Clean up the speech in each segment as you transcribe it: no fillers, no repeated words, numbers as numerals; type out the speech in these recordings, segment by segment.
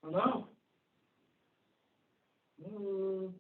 Hello? Hello?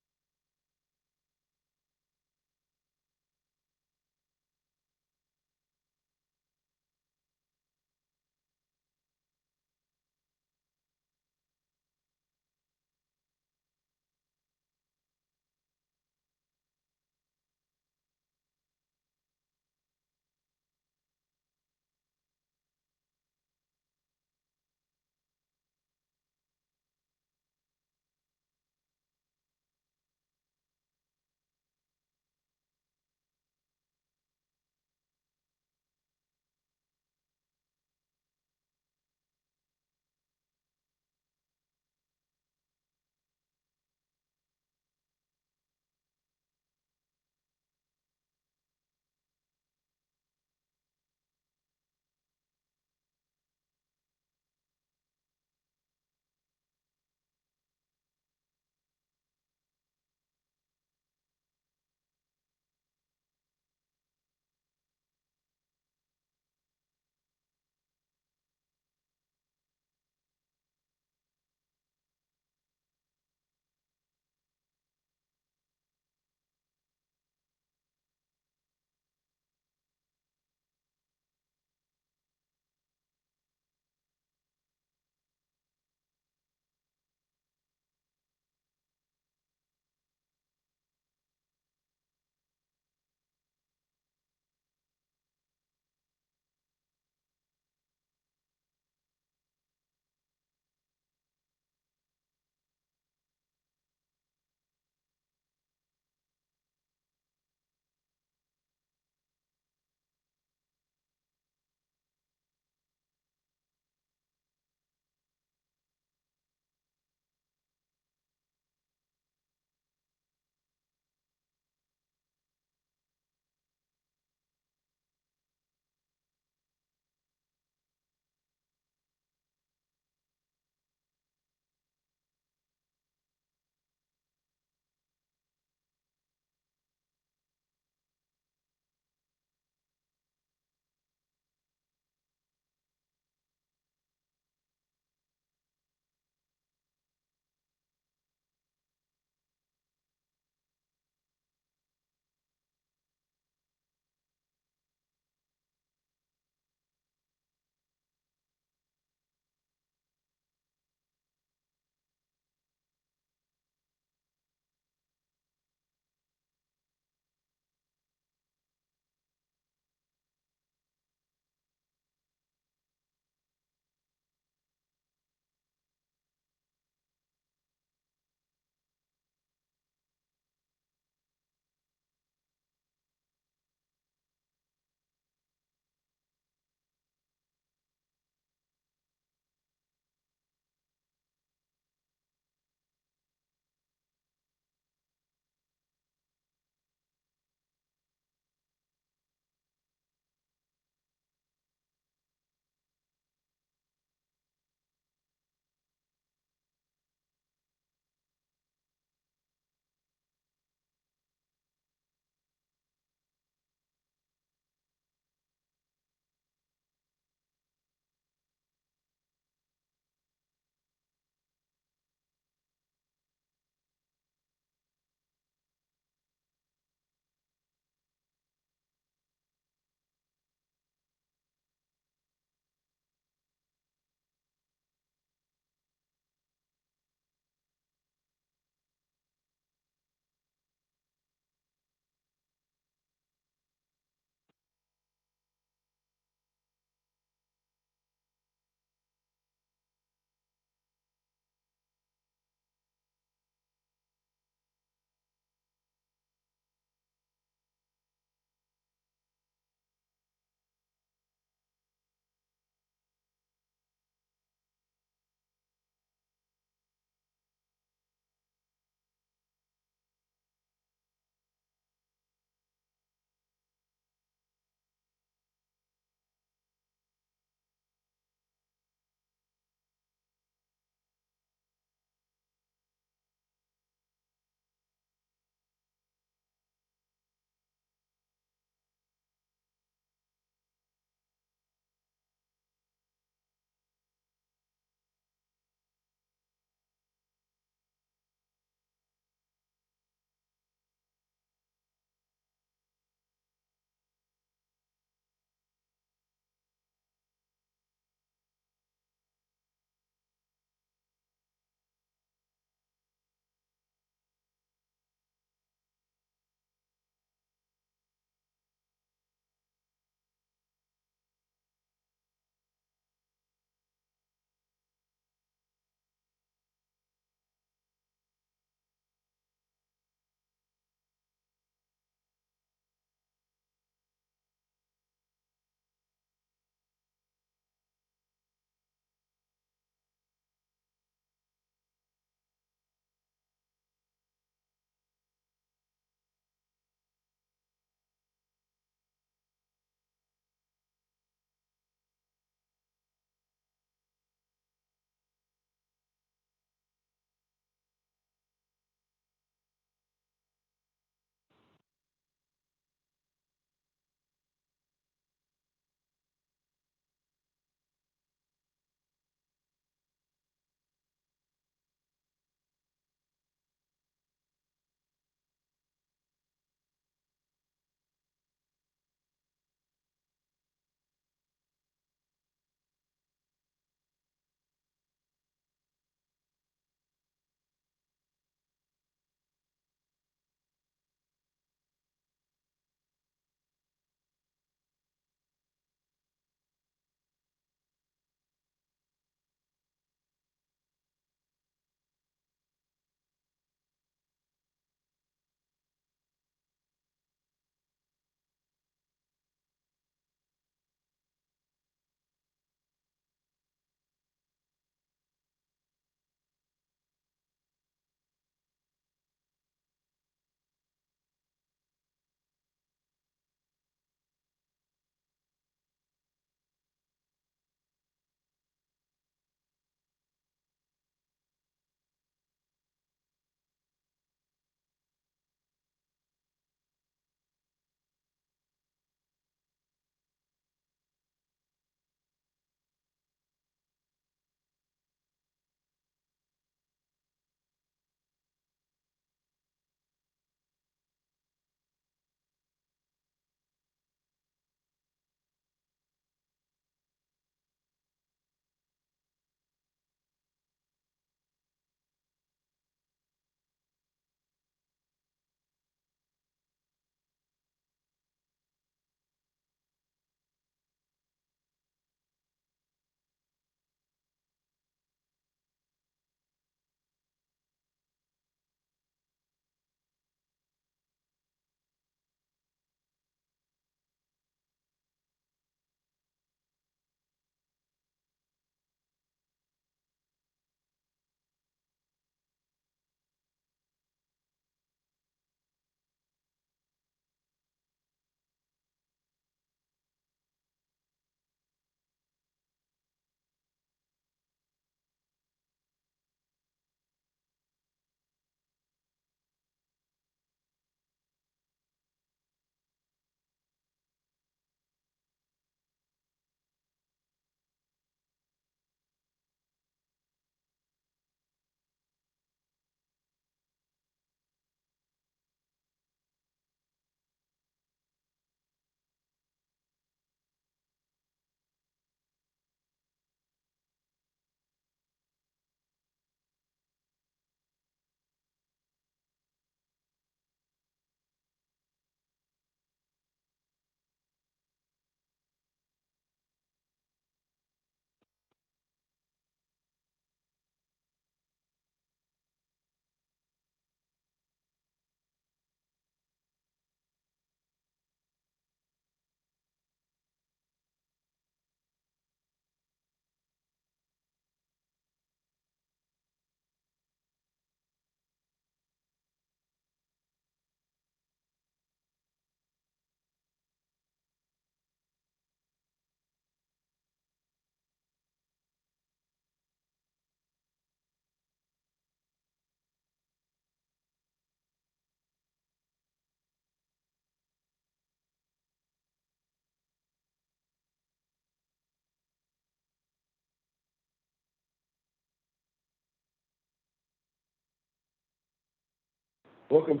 Welcome,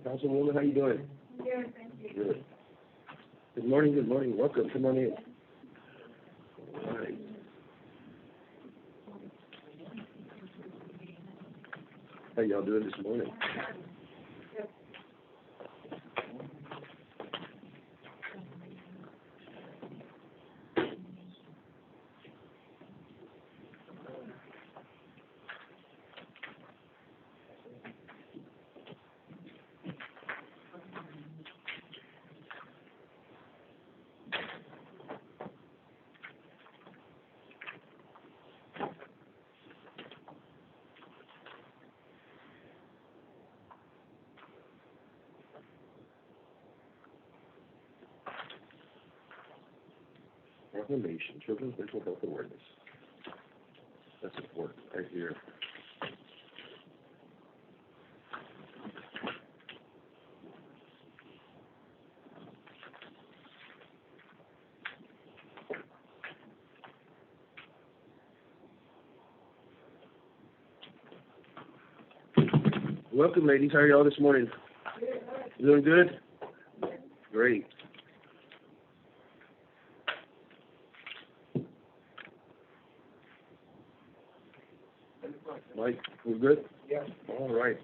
Councilwoman. How you doing? Good, thank you. Good. Good morning. Good morning. Welcome. Come on in. All right. How y'all doing this morning? Proclamation, Children's Mental Health Awareness. That's important, right here. Welcome, ladies. How are y'all this morning? Doing good? Great. Mike, we're good? Yes. All right.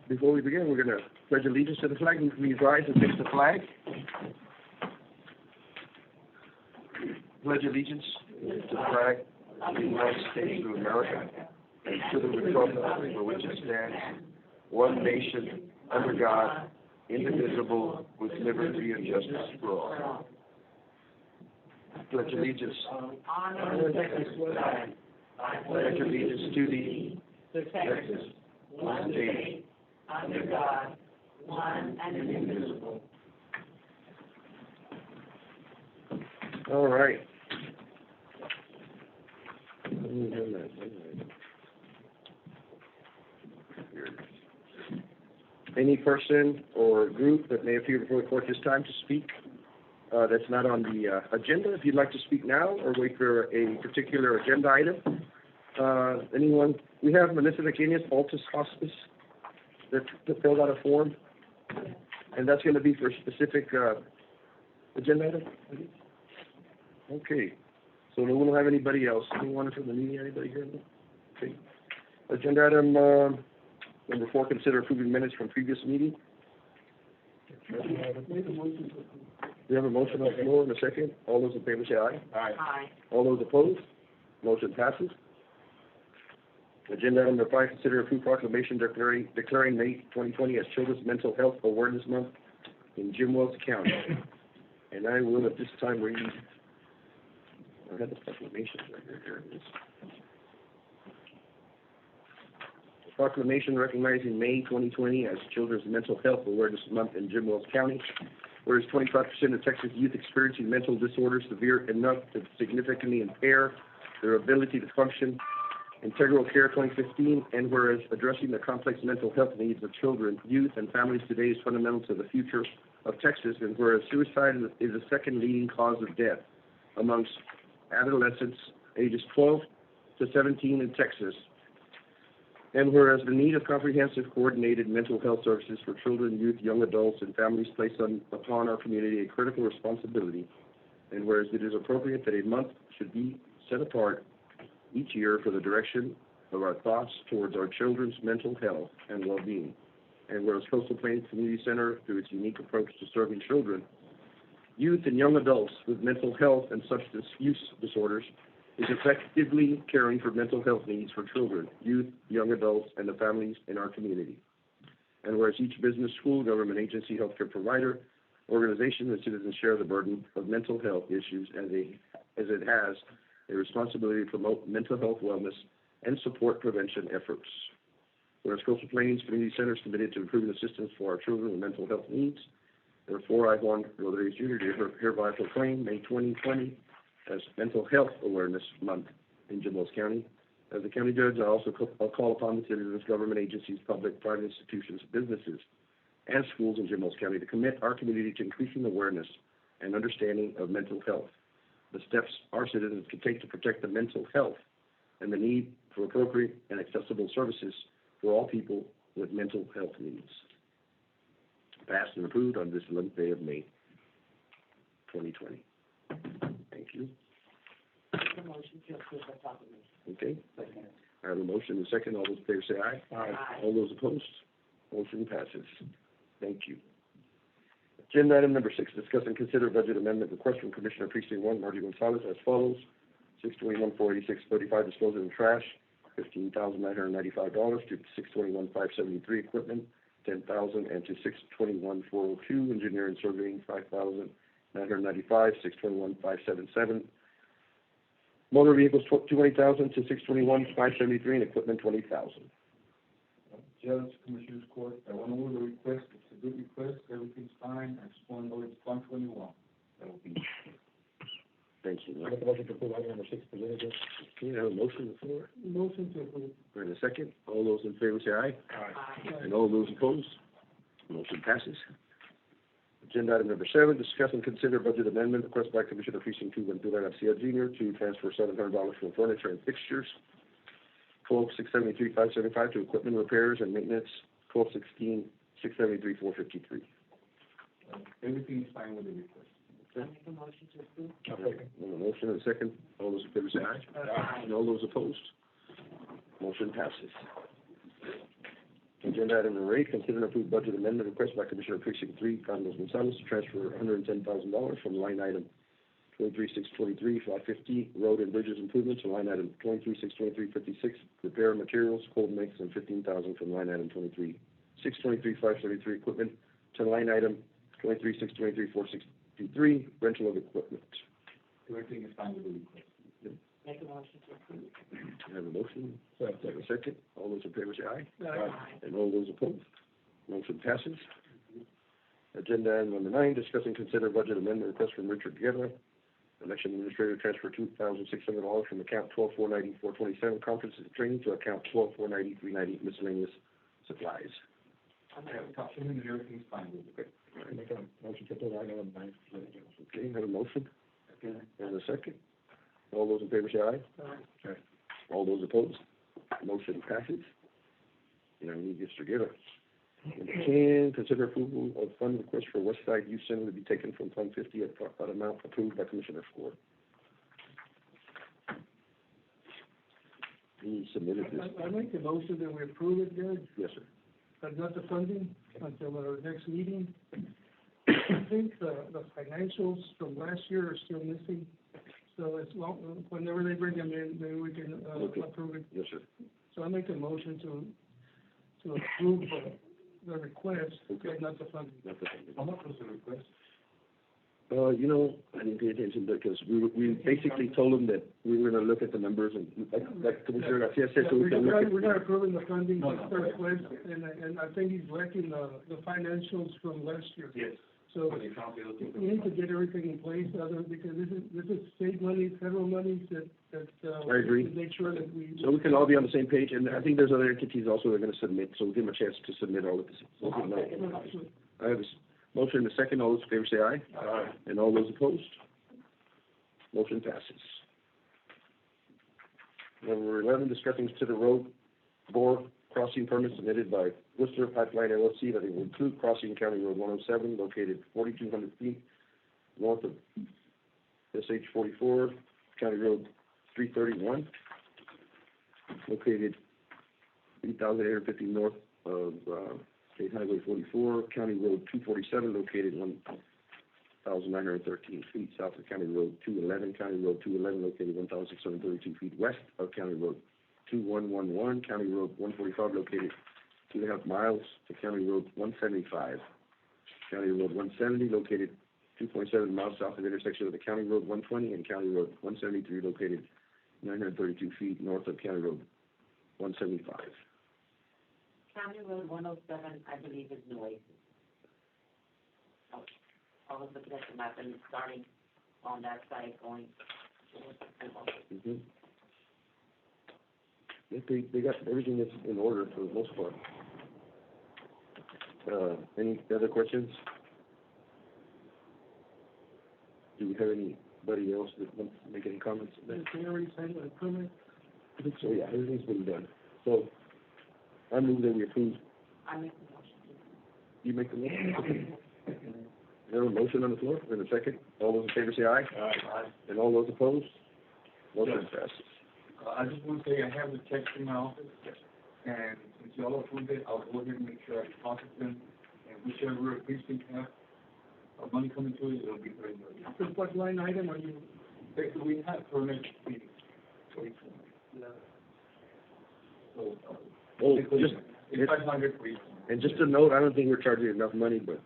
Before we begin, we're going to pledge allegiance to the flag. Please rise and face the flag. Pledge allegiance to the flag of the United States of America and to the republic for which it stands, one nation, under God, indivisible, with liberty and justice for all. Pledge allegiance. Honor the Texas flag. Pledge allegiance to thee, To Texas, one state, under God, one and indivisible. All right. Any person or group that may appear before the court this time to speak that's not on the agenda, if you'd like to speak now or wait for a particular agenda item. Anyone? We have Melissa McInnes, Altus Hospice, that filled out a form, and that's going to be for a specific agenda item. Okay. So we don't have anybody else. Anyone from the media? Anybody here? Okay. Agenda item number 4, consider approving minutes from previous meeting. We have a motion on the floor in a second. All those in favor say aye. Aye. All those opposed? Motion passes. Agenda item number 5, consider approved proclamation declaring May 2020 as Children's Mental Health Awareness Month in Jim Wells County. And I will at this time read, I have the proclamation right here. Here it is. The proclamation recognizing May 2020 as Children's Mental Health Awareness Month in Jim Wells County. Whereas 25% of Texas youth experiencing mental disorders severe enough to significantly impair their ability to function. Integral Care 2015, and whereas addressing the complex mental health needs of children, youth, and families today is fundamental to the future of Texas, and whereas suicide is the second leading cause of death amongst adolescents ages 12 to 17 in Texas, and whereas the need of comprehensive, coordinated mental health services for children, youth, young adults, and families placed upon our community a critical responsibility, and whereas it is appropriate that a month should be set apart each year for the direction of our thoughts towards our children's mental health and well-being. And whereas Coastal Plains Community Center, through its unique approach to serving children, youth, and young adults with mental health and substance use disorders, is effectively caring for mental health needs for children, youth, young adults, and the families in our community. And whereas each business, school, government agency, healthcare provider, organization, and citizens share the burden of mental health issues as it has a responsibility to promote mental health wellness and support prevention efforts. Whereas Coastal Plains Community Center is committed to improving assistance for our children with mental health needs, therefore I, Juan Rodriguez Jr., hereby proclaim May 2020 as Mental Health Awareness Month in Jim Wells County. As the county judge, I also call upon the citizens, government agencies, public, private institutions, businesses, and schools in Jim Wells County to commit our community to increasing awareness and understanding of mental health, the steps our citizens can take to protect the mental health, and the need for appropriate and accessible services for all people with mental health needs. Passed and approved on this 11th day of May, 2020. Thank you. Make a motion to approve the proclamation. Okay. I have a motion and a second. All those in favor say aye. Aye. All those opposed? Motion passes. Thank you. Agenda item number 6, discuss and consider budget amendment request from Commissioner Precinct 1, Marty Gonzalez, as follows. 621,486.35, disposal of trash, $15,995 to 621,573, equipment, $10,000, and to 621,402, engineering and surveying, $5,995, 621,577. Motor vehicles, $20,000 to 621,573, and equipment, $20,000. Judge, Commissioners Court, I want to move the request. It's a good request. Everything's fine. I just want to know it's Fund 21. That will be. Thank you. Make a motion to approve item number 6 presented. Okay, I have a motion on the floor. Motion to approve. For a second, all those in favor say aye. Aye. And all those opposed? Motion passes. Agenda item number 7, discuss and consider budget amendment request by Commissioner Precinct 2, Ventura Garcia Jr. to transfer $700 from furniture and fixtures, $12,673,575 to equipment repairs and maintenance, $12,16,673,453. Everything is fine with the request. I make a motion to approve. A motion and a second. All those in favor say aye. Aye. And all those opposed? Motion passes. Agenda item number 8, consider and approve budget amendment request by Commissioner Precinct 3, Carlos Gonzalez, to transfer $110,000 from line item 23,623, 550, road and bridges improvements, to line item 23,623, 56, repair materials, cold mix, and $15,000 from line item 23,623, 573, equipment, to line item 23,623, 463, rental of equipment. Everything is fine with the request. Make a motion to approve. I have a motion. A second. All those in favor say aye. Aye. And all those opposed? Motion passes. Agenda item number 9, discuss and consider budget amendment request from Richard Guerra, election administrator, transfer $2,600 from account 12,490,427, conferences and training, to account 12,490,390, miscellaneous supplies. I make a motion. Councilman, everything's fine with it. Make a motion to approve item number 9. Okay, have a motion. And a second. All those in favor say aye. Aye. All those opposed? Motion passes. You know, we get together. And consider approval of fund request for West Side Youth Center to be taken from Fund 50 at amount approved by Commissioner Ford. He submitted this. I make the motion that we approve it, Judge, Yes, sir. but not the funding until our next meeting. I think the financials from last year are still missing, so as long, whenever they bring them in, maybe we can, Okay. approve it. Yes, sir. So I make a motion to approve the request, Okay. but not the funding. Not the funding. How much was the request? You know, I didn't pay attention because we basically told them that we were gonna look at the numbers and like Commissioner Garcia said, so we can look at. We're not approving the funding, No, just no. the request, and I think he's lacking the financials from last year. Yes. So For the account bill. we need to get everything in place, because this is state money, federal money that I agree. to make sure that we. So we can all be on the same page, and I think there's other entities also that are gonna submit, so we'll give them a chance to submit all of this. I have a motion and a second. All those in favor say aye. Aye. And all those opposed? Motion passes. Number 11, discussing consider road board crossing permit submitted by Worcester Pipeline LLC that it will include crossing County Road 107, located 4,200 feet north of SH 44, County Road 331, located 3,850 north of State Highway 44, County Road 247, located 1,913 feet south of County Road 211, County Road 211, located 1,632 feet west of County Road 2111, County Road 145, located 2.5 miles to County Road 175, County Road 170, located 2.7 miles south of the intersection of the County Road 120 and County Road 173, located 932 feet north of County Road 175. County Road 107, I believe, is Nueces. I was looking at the map and it's starting on that side going. Mm-hmm. They got everything that's in order for the most part. Any other questions? Do we have anybody else that wants to make any comments? They already signed the permit. I think so, yeah, everything's been done. So, I move that we approve. I make the motion. You make the motion? There a motion on the floor, in a second. All those in favor say aye. Aye. And all those opposed? Motion passes. I just want to say, I have the text in my office, and since y'all approved it, I'll go ahead and make sure I deposit them, and whichever precinct have money coming to it, it'll be very good. So what line item are you? Basically, we have for next meeting. So, Oh, basically, just, it's 500 for each. and just a note, I don't think we're charging enough money, but,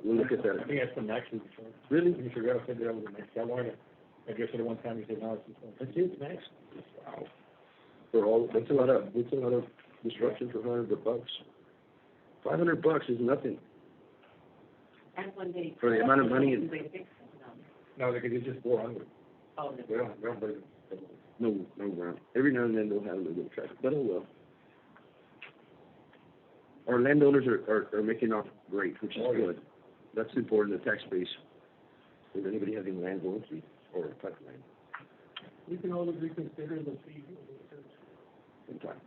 we'll look at that. I think that's the max we can charge. Really? Mr. Guerrero said that was the max. I wanted to address it at one time, he said, no, it's just. That's it, max? Wow. For all, that's a lot of disruption for $500. $500 is nothing. And when they. For the amount of money and- They fix it, No, because it's just 400. Oh, We don't break it. No, ground. Every now and then they'll have a little bit of traffic, but oh well. Our landowners are making off great, which is Oh, yeah. good. That's important, the tax base. If anybody has any land going to, or pipeline, We can always reconsider the fee. sometime.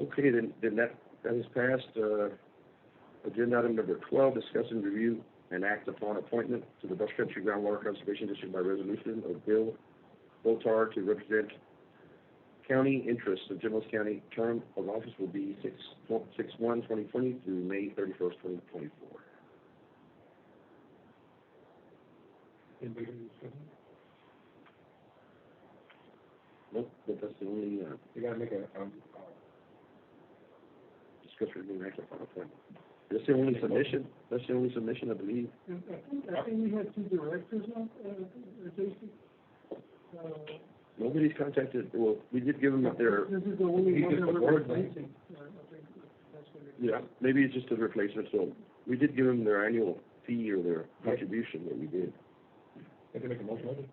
Okay, then that is passed. Agenda item number 12, discuss and review and act upon appointment to the Bucks Country Groundwater Conservation District by resolution of Bill Botar to represent county interests of Jim Wells County. Term of office will be 6/1/2020 through May 31st, 2024. Anybody can discuss it? Nope, but that's the only, You gotta make a, discussion and act upon appointment. That's the only submission, I believe. I think we had two directors now, Jason. Nobody's contacted, well, we did give them their, This is the only He one just that we're supports them. replacing. I think that's what it is. yeah, maybe it's just a replacement, so we did give them their annual fee or their contribution that we did. you have to make a motion of it?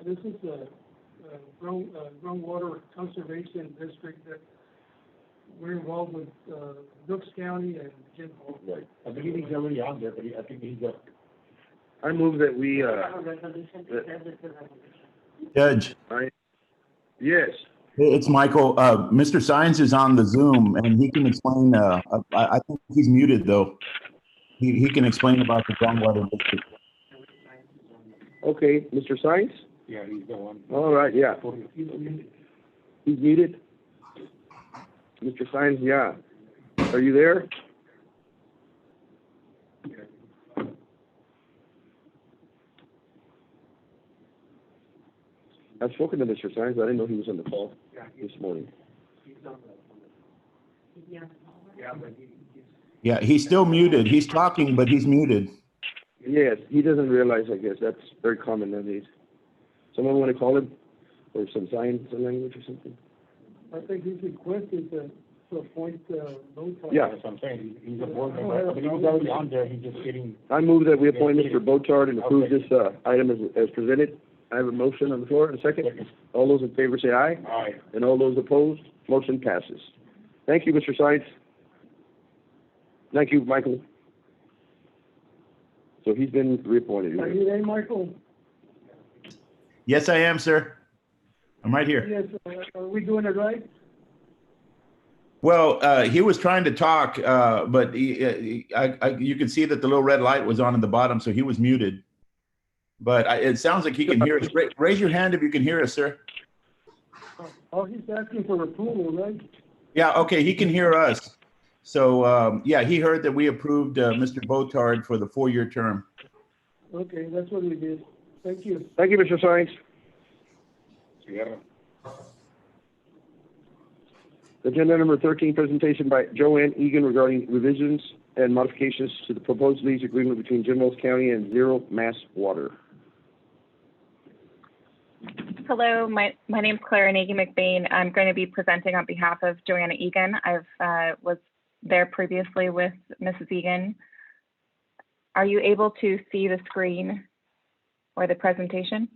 This is a groundwater conservation district that we're involved with, Brooks County and Jim Hall. Right. I believe he's already on there, but I think he's up. I move that we, We have a resolution, it says it's a resolution. Judge, yes, hey, it's Michael. Mr. Science is on the Zoom and he can explain, I think he's muted though. He can explain about the groundwater district. okay, Mr. Science? Yeah, he's the one. All right, yeah. He's muted. Mr. Science, yeah. Are you there? I've spoken to Mr. Science, I didn't know he was on the call this morning. Yeah. Yeah, he's still muted. He's talking, but he's muted. Yes, he doesn't realize, I guess, that's very common nowadays. Someone want to call him, or some sign language or something? I think he's requested to appoint, Botar. Yeah. That's what I'm saying, he's a board member, but he was already on there, he's just getting, I move that we appoint Mr. Botard and approve this, item as presented. I have a motion on the floor, and a second. All those in favor say aye, aye. and all those opposed, motion passes. Thank you, Mr. Science. Thank you, Michael. So he's been reappointed. Are you there, Michael? Yes, I am, sir. I'm right here. Yes, are we doing it right? Well, he was trying to talk, but you can see that the little red light was on in the bottom, so he was muted. But it sounds like he can hear us. Raise your hand if you can hear us, sir. Oh, he's asking for approval, right? Yeah, okay, he can hear us. So, yeah, he heard that we approved Mr. Botard for the 4-year term. Okay, that's what we did. Thank you. Thank you, Mr. Science. Yeah. Agenda number 13, presentation by Joanne Egan regarding revisions and modifications to the proposed lease agreement between Jim Wells County and Zero Mass Water. Hello, my name's Clara Nagy McBain. I'm going to be presenting on behalf of Joanna Egan. I was there previously with Mrs. Egan. Are you able to see the screen or the presentation?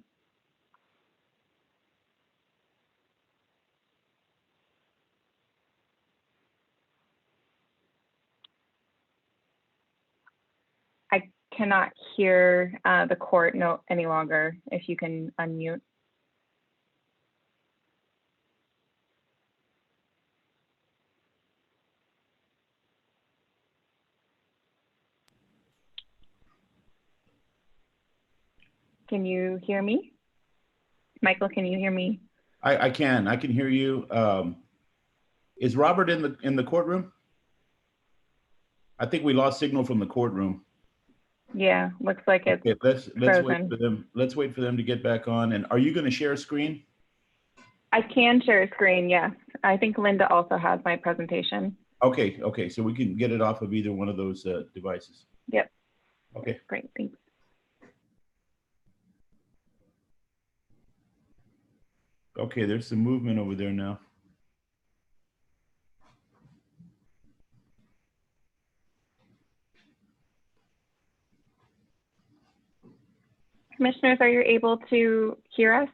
I cannot hear the court any longer. If you can unmute. can you hear me? Michael, can you hear me? I can hear you. Is Robert in the courtroom? I think we lost signal from the courtroom. Yeah, looks like it's Okay, let's wait frozen. for them. Let's wait for them to get back on. And are you going to share a screen? I can share a screen, yes. I think Linda also has my presentation. Okay, so we can get it off of either one of those devices. Yep. Okay. Great, thanks. Okay, there's some movement over there now. Commissioners, are you able to hear us?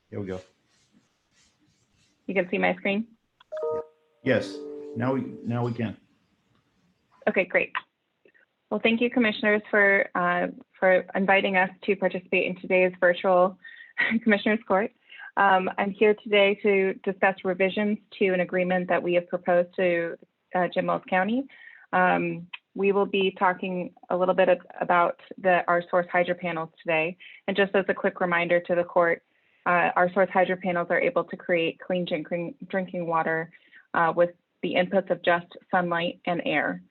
Here we go. You can see my screen? Yes, now we can. Okay, great. Well, thank you, commissioners, for inviting us to participate in today's virtual Commissioners Court. I'm here today to discuss revisions to an agreement that we have proposed to Jim Wells County. We will be talking a little bit about our source hydro panels today. And just as a quick reminder to the court, our source hydro panels are able to create clean drinking water with the inputs of just sunlight and air.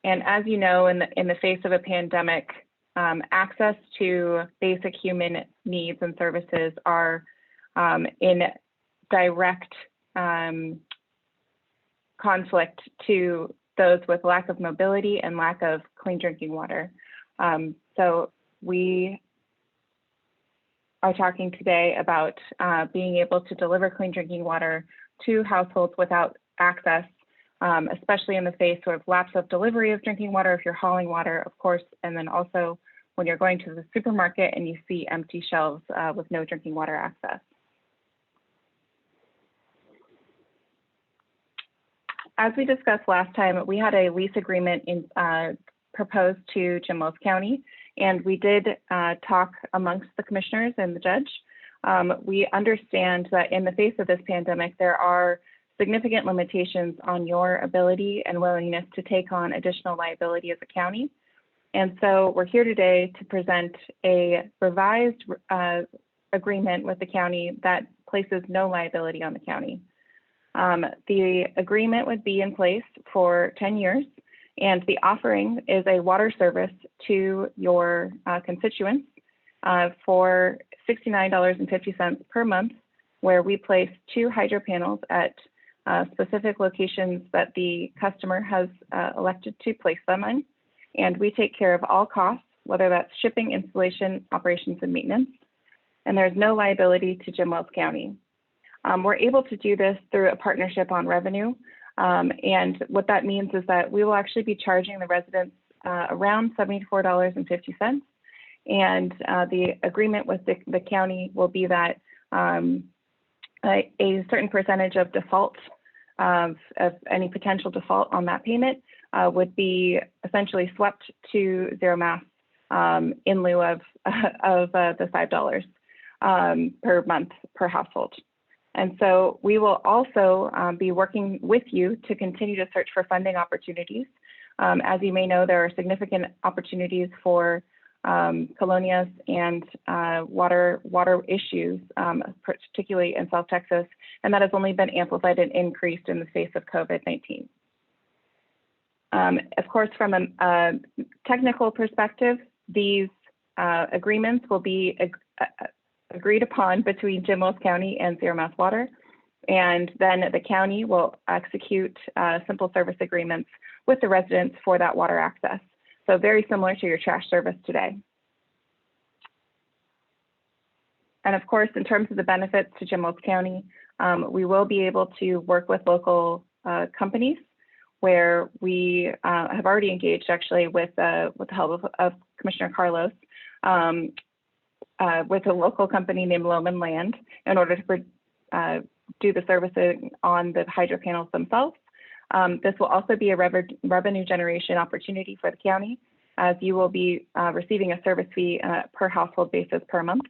And as you know, in the face of a pandemic, access to basic human needs and services are in direct conflict to those with lack of mobility and lack of clean drinking water. So we are talking today about being able to deliver clean drinking water to households without access, especially in the face of lapse of delivery of drinking water if you're hauling water, of course, and then also when you're going to the supermarket and you see empty shelves with no drinking water access. As we discussed last time, we had a lease agreement proposed to Jim Wells County, and we did talk amongst the commissioners and the judge. We understand that in the face of this pandemic, there are significant limitations on your ability and willingness to take on additional liability as a county. And so we're here today to present a revised agreement with the county that places no liability on the county. The agreement would be in place for 10 years, and the offering is a water service to your constituents for $69.50 per month, where we place 2 hydro panels at specific locations that the customer has elected to place them in. And we take care of all costs, whether that's shipping, installation, operations, and maintenance. And there's no liability to Jim Wells County. We're able to do this through a partnership on revenue. And what that means is that we will actually be charging the residents around $74.50. And the agreement with the county will be that a certain percentage of default of any potential default on that payment would be essentially swept to zero mass in lieu of the $5 per month per household. And so we will also be working with you to continue to search for funding opportunities. As you may know, there are significant opportunities for colonias and water issues, particularly in South Texas, and that has only been amplified and increased in the face of COVID-19. Of course, from a technical perspective, these agreements will be agreed upon between Jim Wells County and Zero Mass Water, and then the county will execute simple service agreements with the residents for that water access. So very similar to your trash service today. And of course, in terms of the benefits to Jim Wells County, we will be able to work with local companies where we have already engaged actually with the help of Commissioner Carlos, with a local company named Loman Land in order to do the servicing on the hydro panels themselves. This will also be a revenue generation opportunity for the county, as you will be receiving a service fee per household basis per month.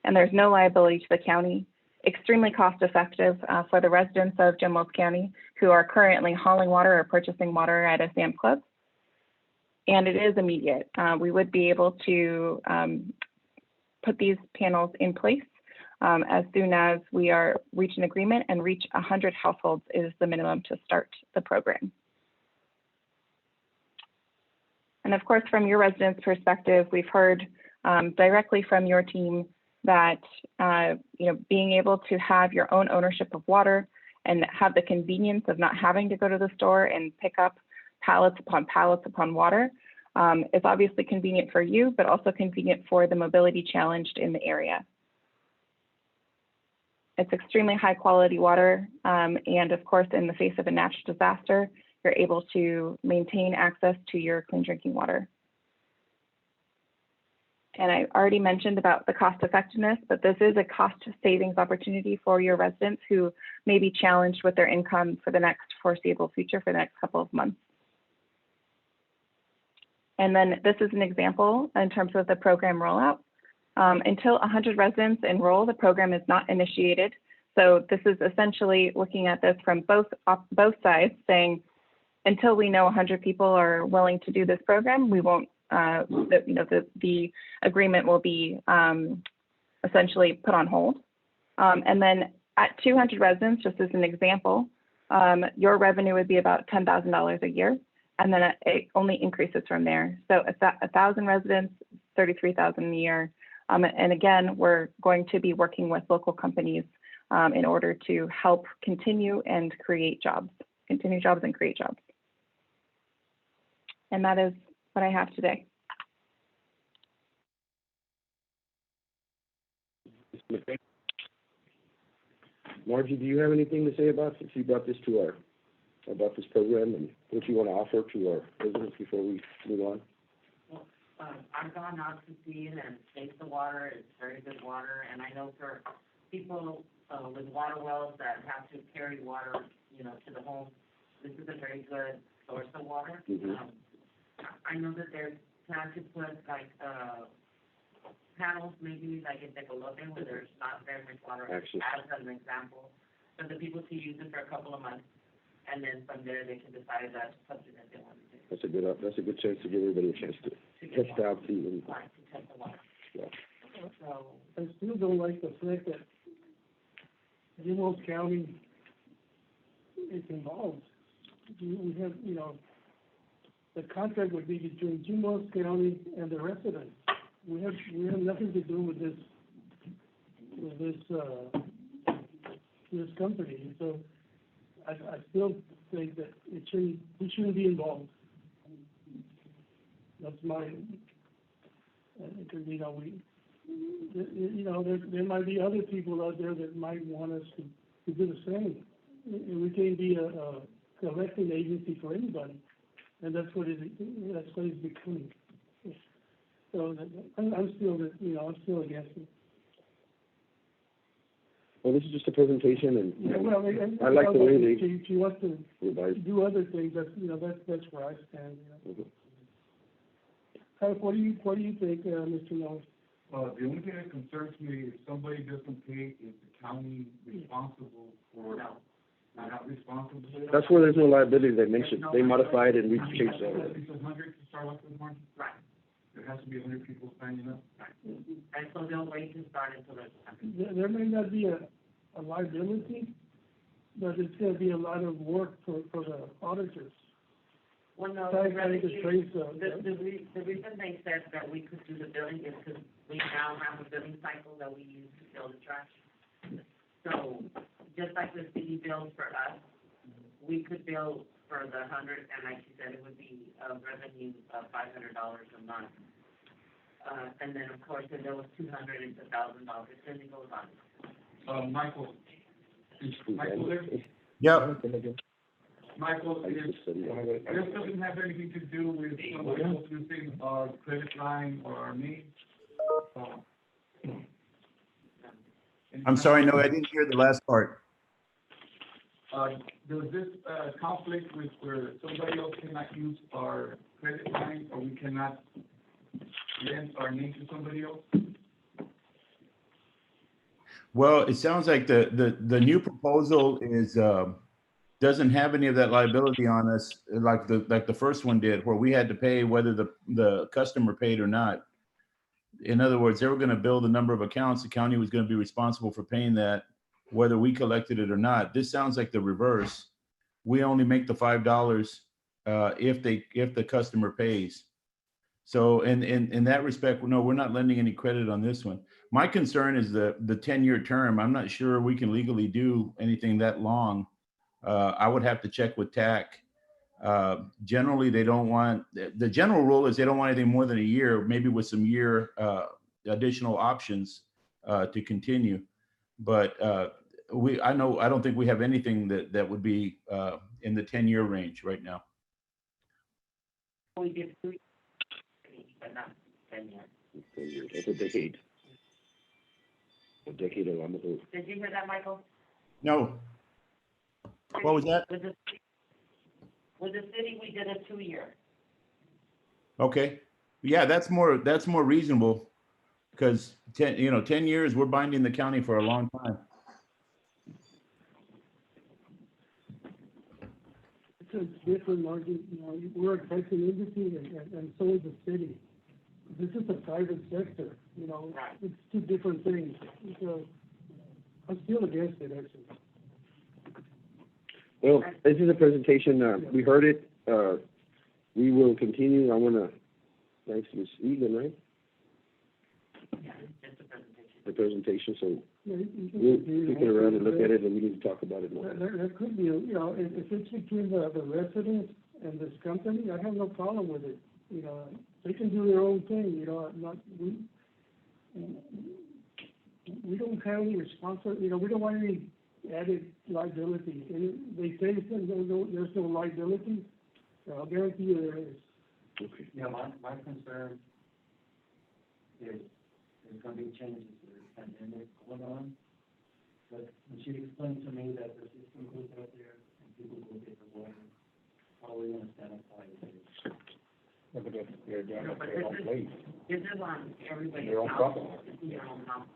And there's no liability to the county extremely cost-effective for the residents of Jim Wells County who are currently hauling water or purchasing water at a Sam's Club. And it is immediate. We would be able to put these panels in place as soon as we reach an agreement, and reach 100 households is the minimum to start the program. And of course, from your residents' perspective, we've heard directly from your team that being able to have your own ownership of water and have the convenience of not having to go to the store and pick up pallets upon water is obviously convenient for you, but also convenient for the mobility challenged in the area. It's extremely high quality water, and of course, in the face of a natural disaster, you're able to maintain access to your clean drinking water. And I already mentioned about the cost effectiveness, but this is a cost savings opportunity for your residents who may be challenged with their income for the next foreseeable future, for the next couple of months. And then this is an example in terms of the program rollout. Until 100 residents enroll, the program is not initiated. So this is essentially looking at this from both sides, saying, until we know 100 people are willing to do this program, we won't, the agreement will be essentially put on hold. And then at 200 residents, just as an example, your revenue would be about $10,000 a year, and then it only increases from there. So 1,000 residents, $33,000 a year. And again, we're going to be working with local companies in order to help continue and create jobs, continue jobs and create jobs. And that is what I have today. Margie, do you have anything to say about this? You brought this to about this program, and what you want to offer to our residents before we move on? Well, I've gone out to see it and taste the water. It's very good water, and I know for people with water wells that have to carry water, to the home, this is a very good source of water. Mm-hmm. I know that there's plans to put like panels, maybe like in Tecolote, where there's not very much water, Access. as an example, for the people to use it for a couple of months, and then from there they can decide that's something that they want to do. That's a good chance to give everybody a chance to test out the. Right, to test the water. Yeah. So, I still don't like the fact that Jim Wells County is involved. We have, the contract would be between Jim Wells County and the residents. We have nothing to do with this company. So I still think that we shouldn't be involved. That's my, because, there might be other people out there that might want us to do the same. And we can't be a collecting agency for anybody. And that's what it's becoming. So I'm still against it. Well, this is just a presentation, and Yeah, well, I like the way they if you want to revise. do other things, that's where I stand. Mhm. What do you think, Mr. Knowles? The only thing that concerns me, if somebody doesn't pay, is the county responsible for, no. not responsible? That's where there's no liability. They mentioned they modified and we changed that. It's 100 to start off with, Mark? Right, There has to be 100 people signing up? and so they'll wait to start until there's. There may not be a liability, but it's gonna be a lot of work for the auditors. Well, no, Trying to trace, the reason they said that we could do the billing is because we now have a billing cycle that we use to bill the trash. So, just like the city bills for us, we could bill for the 100, and like you said, it would be a revenue of $500 a month. And then, of course, if there was 200, it's $1,000, then it goes on. Michael, is Michael there? Yep. Michael, this doesn't have anything to do with somebody else using our credit line or our name? I'm sorry, no, I didn't hear the last part. Does this conflict with where somebody else cannot use our credit line, or we cannot lend our name to somebody else? Well, it sounds like the new proposal is, doesn't have any of that liability on us, like the first one did, where we had to pay whether the customer paid or not. In other words, they were gonna bill the number of accounts, the county was gonna be responsible for paying that, whether we collected it or not. This sounds like the reverse. We only make the $5, if the customer pays. So in that respect, no, we're not lending any credit on this one. My concern is the 10-year term. I'm not sure we can legally do anything that long. I would have to check with TAC. Generally, they don't want, the general rule is they don't want anything more than a year, maybe with some year additional options to continue. But I don't think we have anything that would be in the 10-year range right now. We did 3, but not 10 years. 10 years, that's a decade. A decade along the road. Did you hear that, Michael? No. What was that? With the city, we did a 2-year. Okay. Yeah, that's more reasonable because 10 years, we're binding the county for a long time. It's different, Margie, we're a private entity and so is the city. This is a private sector, Right. it's two different things. So I'm still against it, actually. Well, this is a presentation, we heard it, we will continue, I wanna, thanks Ms. Egan, right? Yeah, just a presentation. The presentation, so Yeah, you can we'll continue take it around and look at it, and we need to talk about it more. There could be, if it's between the residents and this company, I have no problem with it. They can do their own thing, we don't have any responsibility, we don't want any added liability. And they say there's no liability, so I'll guarantee you there is. Okay. Yeah, my concern is there's gonna be changes to this pandemic going on. But when she explained to me that the system goes out there and people go get the water, how are we gonna sanitize it? But they're doing No, it but their own place, this is on everybody's their own house. property. Your own house.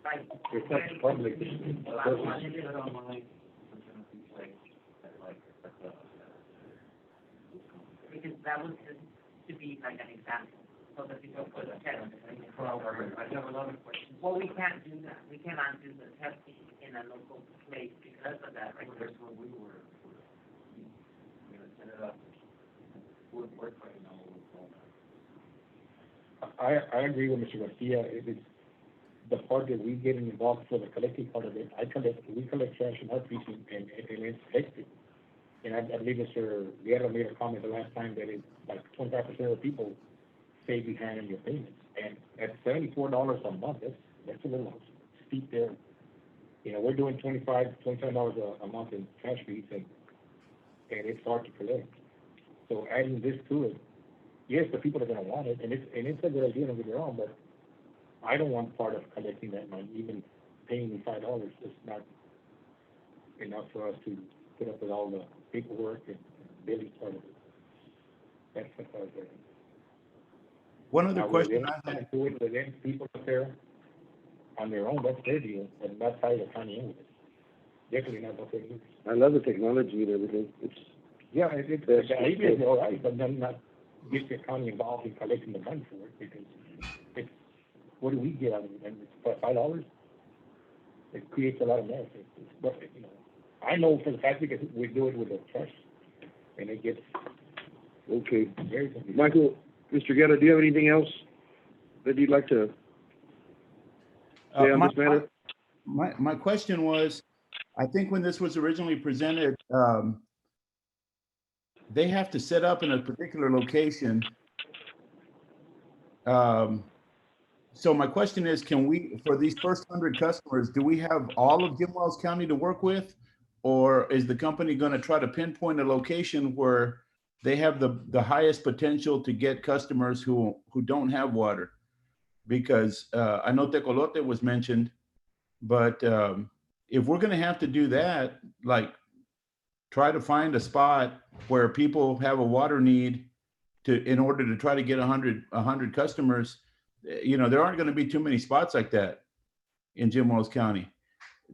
Like. It's not public. Well, I wanted to do it online. Because that was just to be like an example, so that people could attend. I have a lot of questions. Well, we can't do that, we cannot do the testing in a local place because of that, right? That's what we were gonna set it up. We're right now. I agree with Mr. Garcia. It's the part that we get involved for the collecting part of it. We collect trash in our precinct and it's hectic. And I believe Mr. Guerra made a comment the last time that it's like 25% of the people stay behind in your payments. And at $74 a month, that's a little steep there. We're doing $25 a month in trash fees and it's hard to collect. So adding this to it, yes, the people are gonna want it, and it's a good idea, don't get me wrong, but I don't want part of collecting that money, even paying me $5 is not enough for us to put up with all the paperwork and billing part of it. That's the part there. One other question I had. Do it with them people up there on their own, that's their deal, and not tie the county in with it. Definitely not okay with it. I love the technology and everything, Yeah, the idea is all right, but then not get the county involved in collecting the money for it, because it's, what do we get out of it? And it's for $5? It creates a lot of mess. But, I know for the fact because we do it with the trash, and it gets okay. very confusing. Michael, Mr. Guerra, do you have anything else that you'd like to say on this matter? My question was, I think when this was originally presented, they have to set up in a particular location. So my question is, can we, for these first 100 customers, do we have all of Jim Wells County to work with? Or is the company going to try to pinpoint a location where they have the highest potential to get customers who don't have water? Because I know Tecolote was mentioned, but if we're going to have to do that, like try to find a spot where people have a water need in order to try to get 100 customers, there aren't going to be too many spots like that. in Jim Wells County,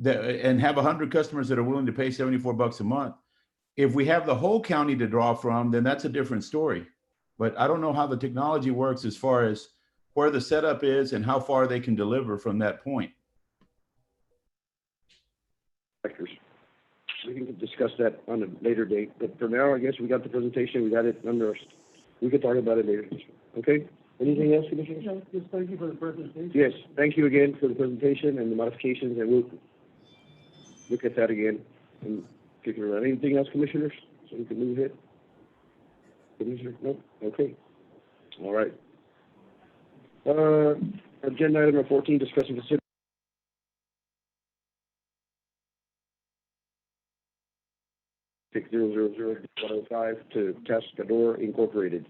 and have 100 customers that are willing to pay $74 a month. If we have the whole county to draw from, then that's a different story. But I don't know how the technology works as far as where the setup is and how far they can deliver from that point. Directors. We can discuss that on a later date, but for now, I guess we got the presentation, we got it under, we could talk about it later. Okay? Anything else, Commissioners? No, just thank you for the presentation. Yes, thank you again for the presentation and the modifications, and we'll look at that again and figure it out. Anything else, Commissioners? So we can move ahead? Commissioner, no? Okay. All right. Agenda item number 14, discuss and consider pick 000105 to Tascador Incorporated.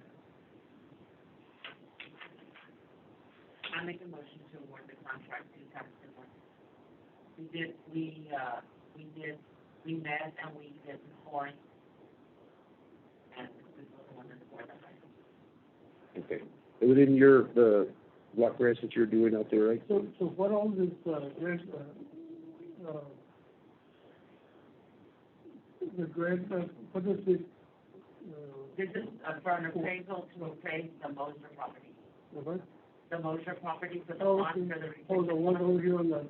I make a motion to award the contract to Tascador. We met and we did the scoring. And this was the one that scored the highest. Okay. Within the block grants that you're doing out there, right? So what all this, the grant, what is it? This is for an appraisal to appraise the Mosher property. What? The Mosher property for the Oh, bond okay. for the. Oh, the one over here on that,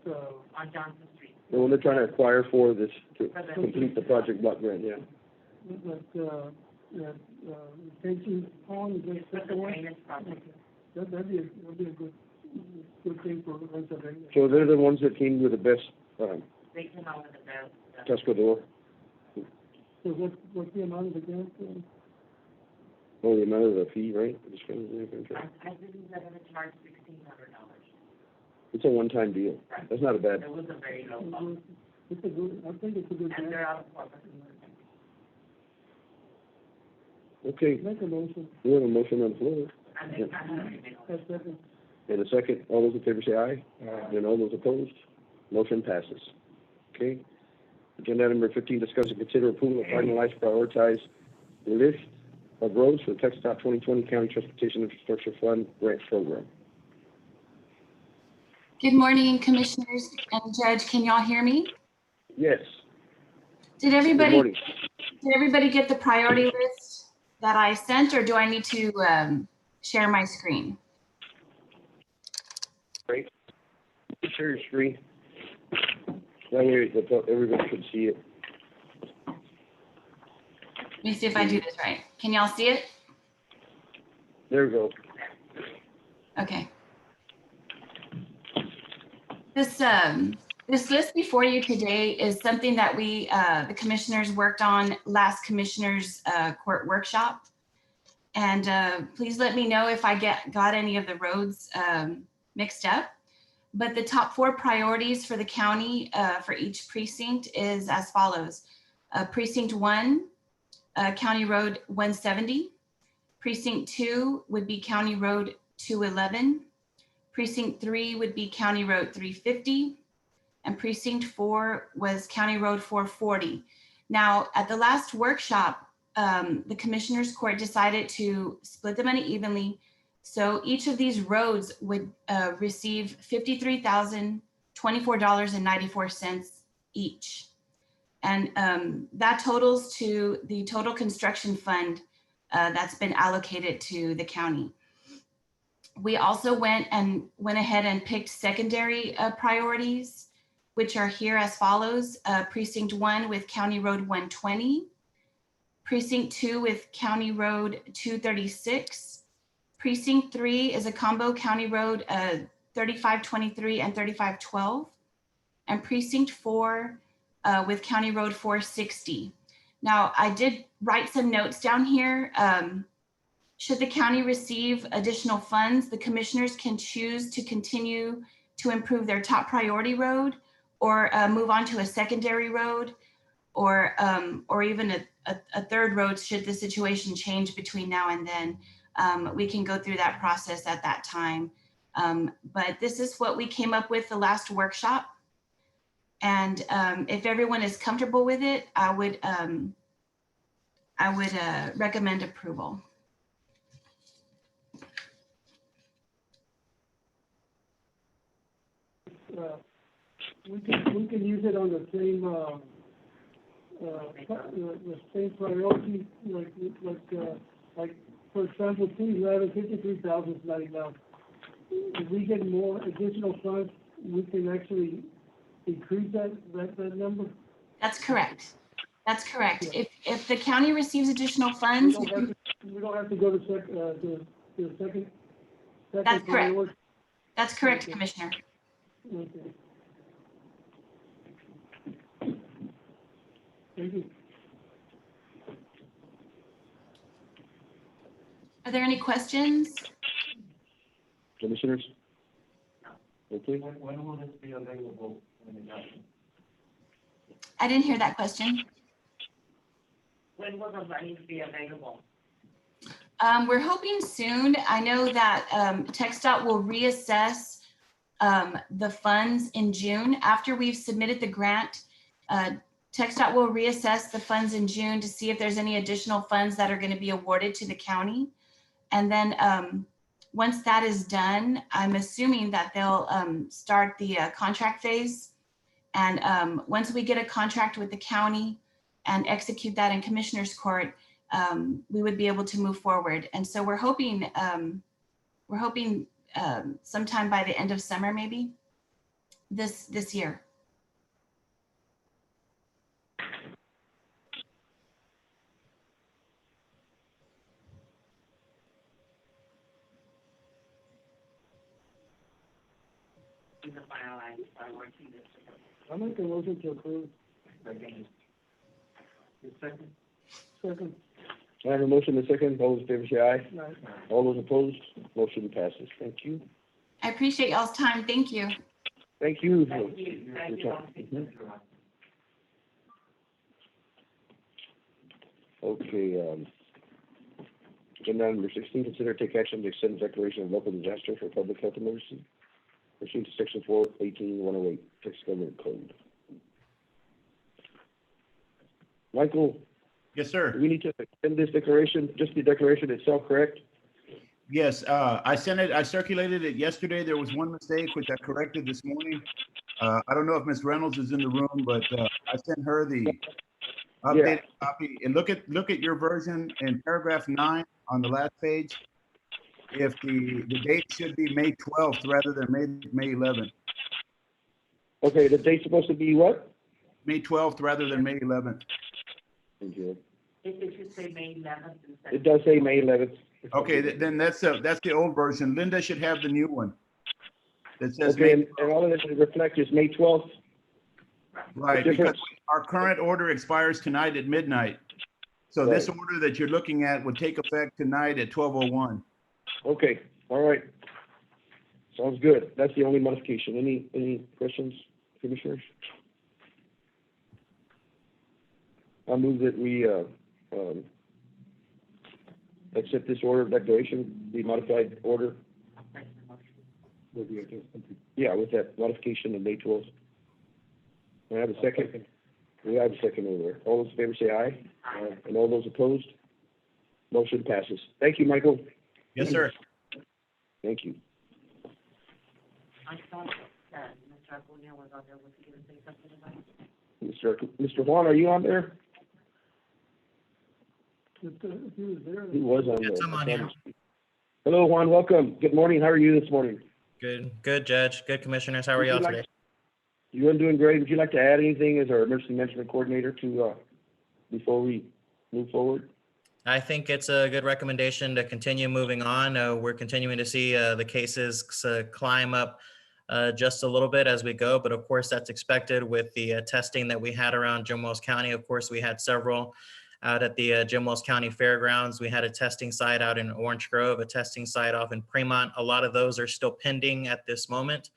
On Johnson Street. The one they're trying to acquire for this, to For the- complete the project block grant, yeah. retention pond, is It's for that the the one? drainage project. Okay. That'd be a good thing for Pennsylvania. So they're the ones that came with the best, They came out with the best. Tascador. So what's the amount of the grant? Oh, the amount of the fee, right? I believe they're gonna charge $1,600. It's a one-time deal. That's not a bad, It was a very low cost. It's a good, I think it's a good And grant. they're out of Corpus. okay. Make a motion. We have a motion on the floor. That's second. And a second, all those in favor say aye. And all those opposed, motion passes. Okay. Agenda item number 15, discuss and consider approval of finalized prioritized list of roads for the Texas 2020 County Transportation Infrastructure Fund Grant Program. Good morning, Commissioners and Judge. Can y'all hear me? Yes. Did Good everybody morning. get the priority list that I sent, or do I need to share my screen? Great. Share your screen. That way everybody can see it. Let me see if I do this right. Can y'all see it? There we go. Okay. This list before you today is something that we, the commissioners worked on last commissioners court workshop. And please let me know if I got any of the roads mixed up. But the top 4 priorities for the county for each precinct is as follows. Precinct 1, County Road 170. Precinct 2 would be County Road 211. Precinct 3 would be County Road 350. And Precinct 4 was County Road 440. Now, at the last workshop, the Commissioners Court decided to split the money evenly. So each of these roads would receive $53,024.94 each. And that totals to the total construction fund that's been allocated to the county. We also went ahead and picked secondary priorities, which are here as follows. Precinct 1 with County Road 120. Precinct 2 with County Road 236. Precinct 3 is a combo County Road 3523 and 3512. And Precinct 4 with County Road 460. Now, I did write some notes down here. Should the county receive additional funds, the commissioners can choose to continue to improve their top priority road, or move on to a secondary road, or even a third road should the situation change between now and then. We can go through that process at that time. But this is what we came up with the last workshop. And if everyone is comfortable with it, I would recommend approval. we can use it on the same, the same priority, like, for example, 53,000 right now. If we get more additional funds, we can actually increase that number. That's correct. That's correct. If the county receives additional funds, We don't have to go to the second That's correct. priority. That's correct, Okay. Commissioner. Okay. Thank you. Are there any questions? Commissioners? Okay. When will this be available in the document? I didn't hear that question. When will the money be available? We're hoping soon. I know that TxDOT will reassess the funds in June after we've submitted the grant. TxDOT will reassess the funds in June to see if there's any additional funds that are going to be awarded to the county. And then once that is done, I'm assuming that they'll start the contract phase. And once we get a contract with the county and execute that in Commissioner's Court, we would be able to move forward. And so we're hoping sometime by the end of summer, maybe this year. In the finalized priority list. I make a motion to approve. Second. Second. I have a motion and a second. All those in favor say aye. Right. All those opposed, motion passes. Thank you. I appreciate y'all's time. Thank you. Thank you. Thank you. Thank you. Mhm. Okay, agenda number 16, consider take action to extend declaration of local disaster for public health emergency pursuant to section 418-108, Texas Government Code. Michael, Yes, sir. do we need to extend this declaration, just the declaration itself, correct? Yes, I circulated it yesterday. There was one mistake, which I corrected this morning. I don't know if Ms. Reynolds is in the room, but I sent her the updated copy. And look at your version in paragraph 9 on the last page. If the date should be May 12th rather than May 11th. Okay, the date's supposed to be what? May 12th rather than May 11th. Thank you. It should say May 11th instead. It does say May 11th. Okay, then that's the old version. Linda should have the new one. That says Okay, May, and all of this reflects is May 12th. right, the because difference- our current order expires tonight at midnight. So this Right. order that you're looking at would take effect tonight at 12:01. Okay, all right. Sounds good. That's the only modification. Any questions, commissioners? I move that we, accept this order of declaration, the modified order. With the adjustment. Yeah, with that modification of May 12th. Can I have a second? We have a second over there. All those in favor say aye. Aye. And all those opposed? Motion passes. Thank you, Michael. Yes, sir. Thank you. I thought that Mr. Acuña was out there. Was he gonna say something about it? Mr. Juan, are you on there? If he was there. He was on there. Yes, I'm on here. Hello, Juan, welcome. Good morning. How are you this morning? Good, Judge. Good, Commissioners. How are Would you y'all like- today? I'm doing great. Would you like to add anything as our emergency management coordinator to, before we move forward? I think it's a good recommendation to continue moving on. We're continuing to see the cases climb up just a little bit as we go, but of course that's expected with the testing that we had around Jim Wells County. Of course, we had several out at the Jim Wells County Fairgrounds. We had a testing site out in Orange Grove, a testing site off in Fremont. A lot of those are still pending at this moment.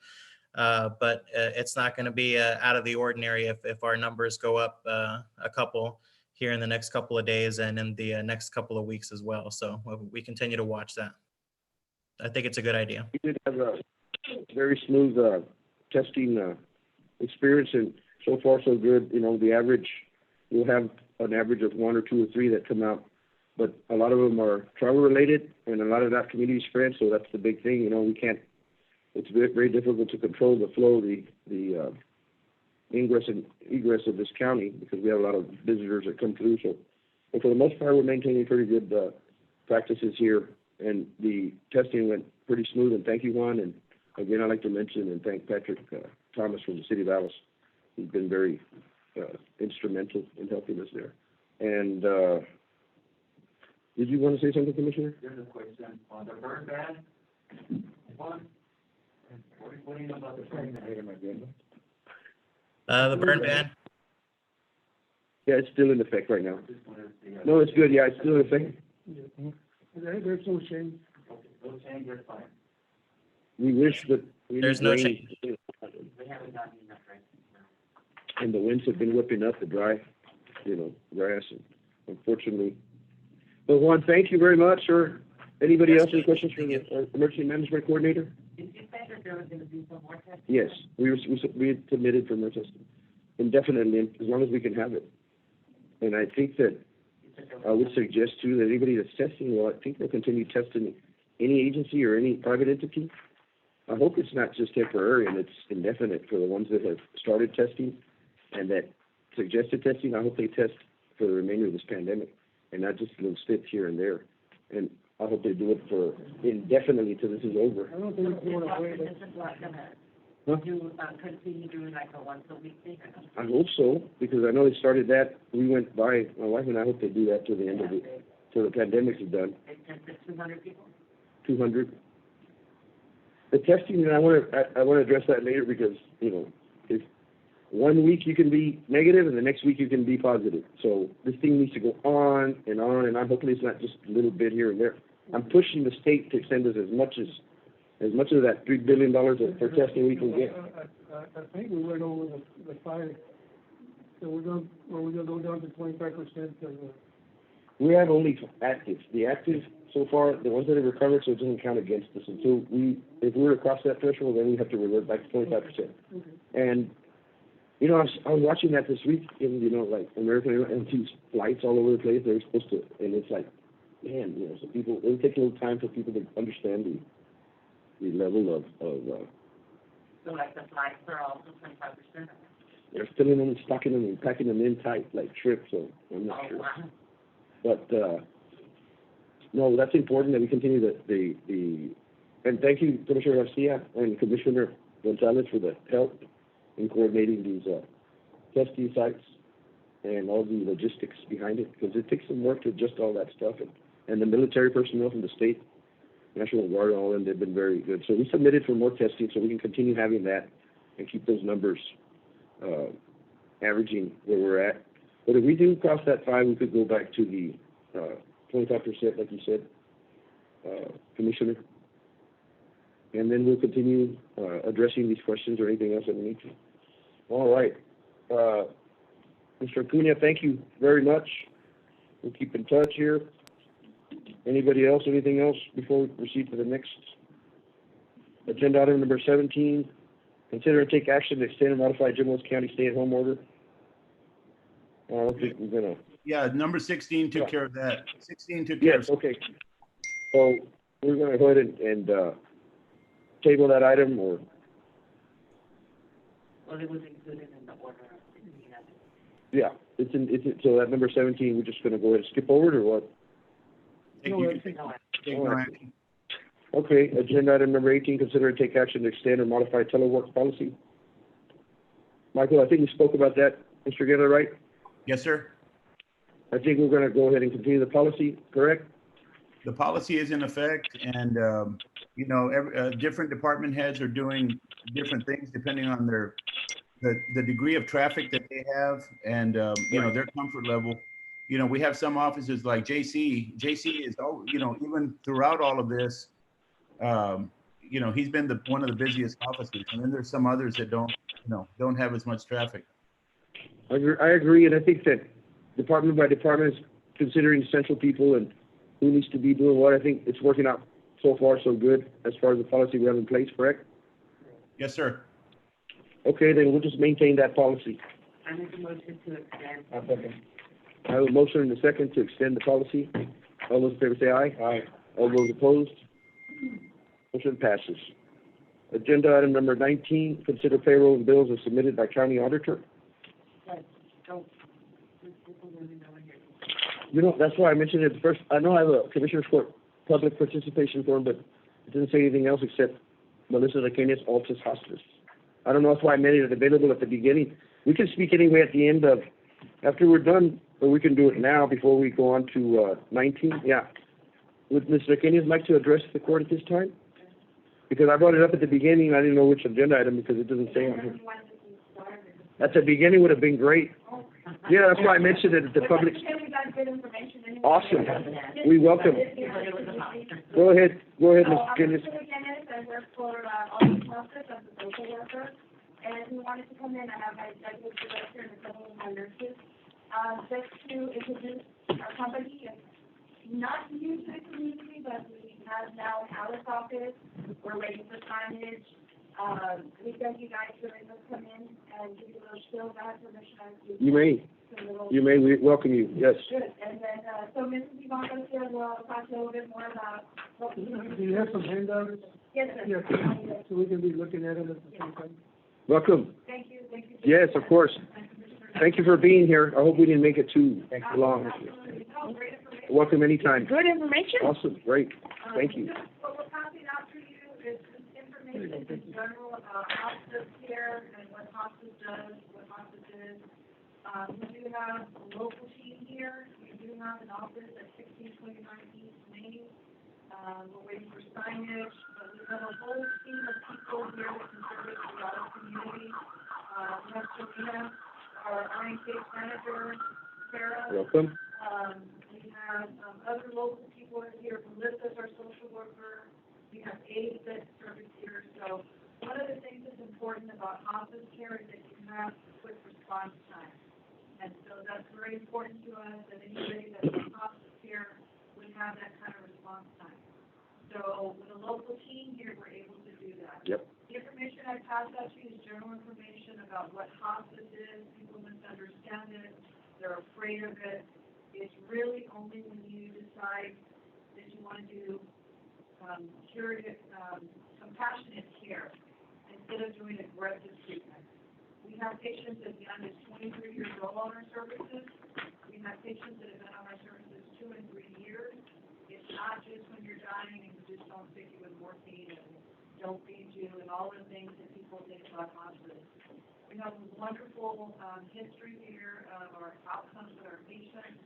But it's not going to be out of the ordinary if our numbers go up a couple here in the next couple of days and in the next couple of weeks as well. So we continue to watch that. I think it's a good idea. We did have a very smooth, testing, experience, and so far so good. You know, the average, we'll have an average of 1 or 2 or 3 that come out, but a lot of them are travel related and a lot of that community spread. So that's the big thing. You know, we can't, it's very, very difficult to control the flow, the ingress and egress of this county, because we have a lot of visitors that come through, so. But for the most part, we're maintaining pretty good, practices here, and the testing went pretty smooth, and thank you, Juan, and again, I'd like to mention and thank Patrick, Thomas from the city of Alice. He's been very, instrumental in helping us there. And, did you want to say something, Commissioner? There's a question on the burn ban. What do you know about the burn ban? The burn ban, Yeah, it's still in effect right now. Just wanted to see. No, it's good, yeah, it's still in effect. Yeah. There's no change. Those change, that's fine. We wish that. we There's didn't no rain. change. We haven't gotten enough rain. And the winds have been whipping up the dry, grass, and unfortunately. But Juan, thank you very much, sir. Anybody Yes, else have questions for thank the emergency management coordinator? Did you say that there was gonna be some more testing? Yes, we had submitted for more testing, indefinitely, as long as we can have it. And I think that, I would suggest too, that anybody that's testing, well, I think they'll continue testing any agency or any private entity. I hope it's not just temporary and it's indefinite for the ones that have started testing and that suggested testing. I hope they test for the remainder of this pandemic and not just little stints here and there. And I hope they do it for indefinitely till this is over. I don't think it's going away, This but is not gonna Huh? do, continue doing like a once a week thing or I hope so, because I know they started that. We went by, my wife and I hope they do that till the end of it, till the pandemic is done. They tested 200 people? 200. The testing, and I want to address that later because, if 1 week you can be negative and the next week you can be positive. So this thing needs to go on and on and on. Hopefully it's not just a little bit here and there. I'm pushing the state to extend us as much of that $3 billion for testing we can get. I think we went over the 5, so we're gonna go down to 25% of the. We have only active. The active so far, the ones that have recovered, so it doesn't count against us until if we were to cross that threshold, then we have to revert back to 25%. Okay. And, I was watching that this week in, like American and these flights all over the place. They're supposed to, and it's like, man, so people, it'll take a little time for people to understand the level of So like the flights are also 25%? they're filling them and stocking them and packing them in tight like shrimp, so I'm not Oh, sure. wow. But, no, that's important that we continue and thank you, Commissioner Garcia and Commissioner Gonzalez for the help in coordinating these, testing sites and all the logistics behind it, because it takes some work to adjust all that stuff, and the military personnel from the state, National Guard, and all of them, they've been very good. So we submitted for more testing so we can continue having that and keep those numbers, averaging where we're at. But if we do cross that 5, we could go back to the, 25%, like you said, Commissioner. And then we'll continue, addressing these questions or anything else that we need to. All right. Mr. Acuna, thank you very much. We'll keep in touch here. Anybody else, anything else before we proceed to the next? Agenda item number 17, consider and take action to extend and modify Jim Wells County stay-at-home order. I don't think we're gonna. Yeah, number 16 took care of that. 16 took care of. Yes, okay. So we're gonna go ahead and table that item, or? Well, it was included in the order. Yeah, so that number 17, we're just gonna go ahead and skip over it, or what? Take no action. Okay, agenda item number 18, consider and take action to extend or modify telework policy. Michael, I think we spoke about that, Mr. Guerra, right? Yes, sir. I think we're gonna go ahead and continue the policy, correct? The policy is in effect, and different department heads are doing different things depending on the degree of traffic that they have and their comfort level. We have some offices like JC. JC is, even throughout all of this, he's been one of the busiest offices, and then there's some others that don't have as much traffic. I agree, and I think that department by department is considering essential people and who needs to be doing what. I think it's working out so far so good as far as the policy we have in place, correct? Yes, sir. Okay, then we'll just maintain that policy. I make a motion to extend. I have a motion and a second to extend the policy. All those in favor say aye. Aye. All those opposed? Motion passes. Agenda item number 19, consider payroll and bills as submitted by county auditor. You know, that's why I mentioned it first. I know I have a Commissioner's Court public participation form, but it didn't say anything else except Melissa Requenes, Altus Hospice. I don't know, that's why I made it available at the beginning. We can speak anyway at the end of, after we're done, or we can do it now before we go on to 19. Yeah. Would Ms. Requenes like to address the court at this time? Because I brought it up at the beginning, I didn't know which agenda item because it doesn't say on here. At the beginning would have been great. Yeah, that's why I mentioned it at the public. Awesome. We welcome. Go ahead, Ms. Requenes. I work for Altus Hospice as a social worker, and we wanted to come in. I have my executive director and a couple of my nurses, just to introduce our company. It's not new to the community, but we have now an Alice office. We're ready for signage. We thank you guys for letting us come in and give you a little spiel. I have permission. You may. You may. We welcome you. Yes. Good. And then, so Mrs. Yvonne Garcia will talk a little bit more about what we Do you have some handouts? Yes, sir. Yeah, so we can be looking at them at the same time. Welcome. Thank you. Thank you. Yes, of course. Thank you for being here. I hope we didn't make it too long. Absolutely. Oh, great information. Welcome anytime. Good information. Awesome. Great. Thank you. What we're passing out to you is just information in general about hospice care and what hospice does, what hospice is. We do have a local team here. We do have an office at 1629 East Main. We're waiting for signage, but we have a whole team of people here that can service the Dallas community. We have Serena, our RN case manager, Sarah. Welcome. We have other local people here. Melissa's our social worker. We have aides that service here. So one of the things that's important about hospice care is that you have quick response time. And so that's very important to us, that anybody that's in hospice care would have that kind of response time. So with a local team here, we're able to do that. Yep. The information I passed out to you is general information about what hospice is. People misunderstand it. They're afraid of it. It's really only when you decide that you want to do curative, compassionate care instead of doing aggressive treatment. We have patients as young as 23 years old on our services. We have patients that have been on our services 2 and 3 years. It's not just when you're dying and you just don't stick you with morphine and don't feed you and all the things that people think about hospice. We have a wonderful history here of our outcomes with our patients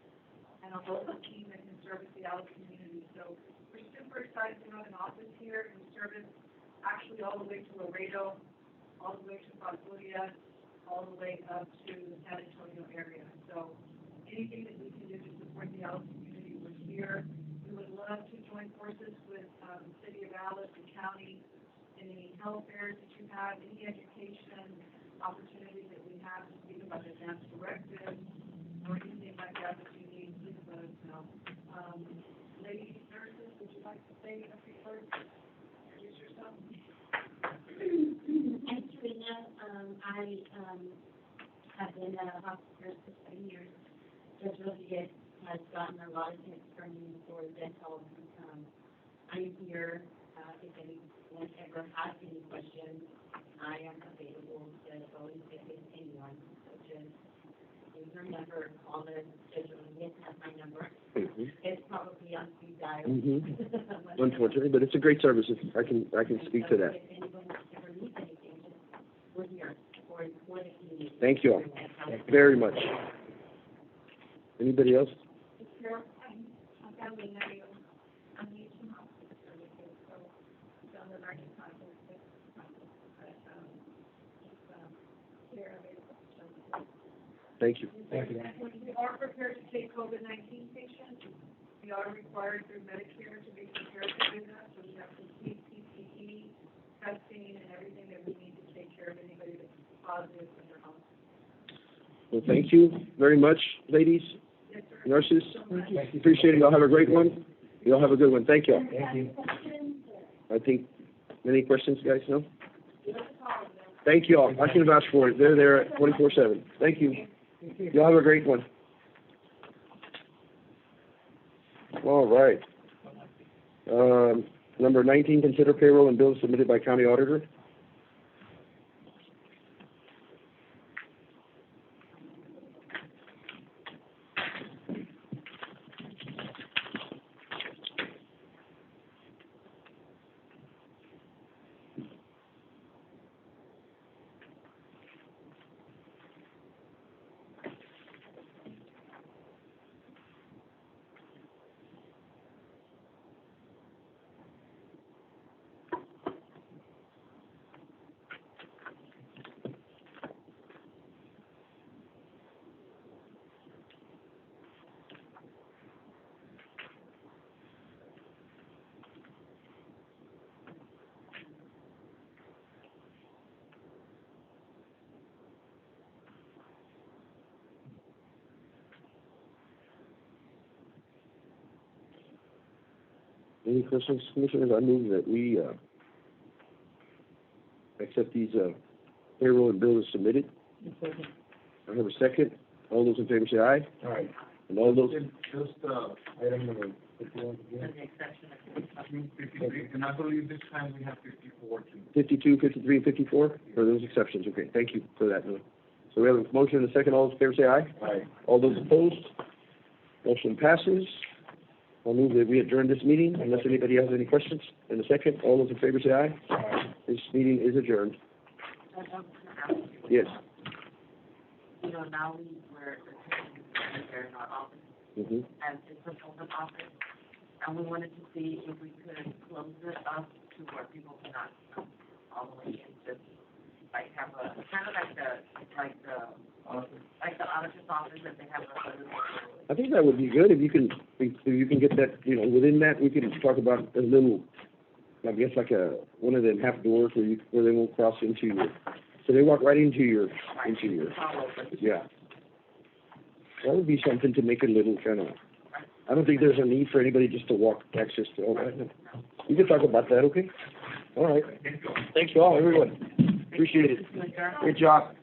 and a local team that can service the Alice community. So we're super excited to have an office here and service actually all the way to Laredo, all the way to Pazulia, all the way up to the San Antonio area. So anything that we can do to support the Alice community, we're here. We would love to join forces with the city of Alice and county in any health fairs that you have, any education opportunities that we have to speak about the advanced directives or anything like that that you need, please let us know. Ladies nurses, would you like to say a few words? Introduce yourself. I'm Serena. I have been a hospice nurse for 7 years. Judge Rodriguez has gotten a lot of tips from me for dental. I'm here if anyone ever has any questions. I am available to always get with anyone. So just please remember, call us. Judge Rodriguez has my number. It's probably on speed dial. Unfortunately, but it's a great service. I can speak to that. If anyone ever needs anything, we're here for the community. Thank you all very much. Anybody else? I'm family Mario. I'm used to hospice services, so I've done the learning process with care available. Thank you. Thank you. We are prepared to take COVID-19 patients. We are required through Medicare to be prepared to do that, so we have complete PPE, testing, and everything that we need to take care of anybody that's positive in their home. Well, thank you very much, ladies, Yes, sir. nurses. Appreciate it. Y'all have a great one. Y'all have a good one. Thank you. Thank you. I think, any questions, guys? No? Thank you all. I can vouch for it. They're there at 24/7. Thank you. Y'all have a great one. All right. Number 19, consider payroll and bills submitted by county auditor. Any questions, Commissioners? I move that we, accept these, payroll and bills submitted. Second. I have a second. All those in favor say aye. All right. And all those, Just, Item number 51 With again. the exception of. 53, and I believe this time we have 54 too. 52, 53, and 54, for those exceptions. Okay, thank you for that. So we have a motion and a second. All those in favor say aye. Aye. All those opposed? Motion passes. I'll move that we adjourn this meeting unless anybody has any questions. In a second, all those in favor say aye. Aye. This meeting is adjourned. Yes. You know, now we're there in our office, Mm-hmm. and it's an open office, and we wanted to see if we could close it up to where people cannot come all the way in, just like have a, kind of like the auditor's office that they have a. I think that would be good if you can get that, you know, within that, we can talk about a little, I guess like one of them half doors where they won't cross into your, so they walk right into your, yeah. That would be something to make it a little kind of, I don't think there's a need for anybody just to walk access to all that. We can talk about that, okay? All right. Thanks you all, everyone. Appreciate it. Great job.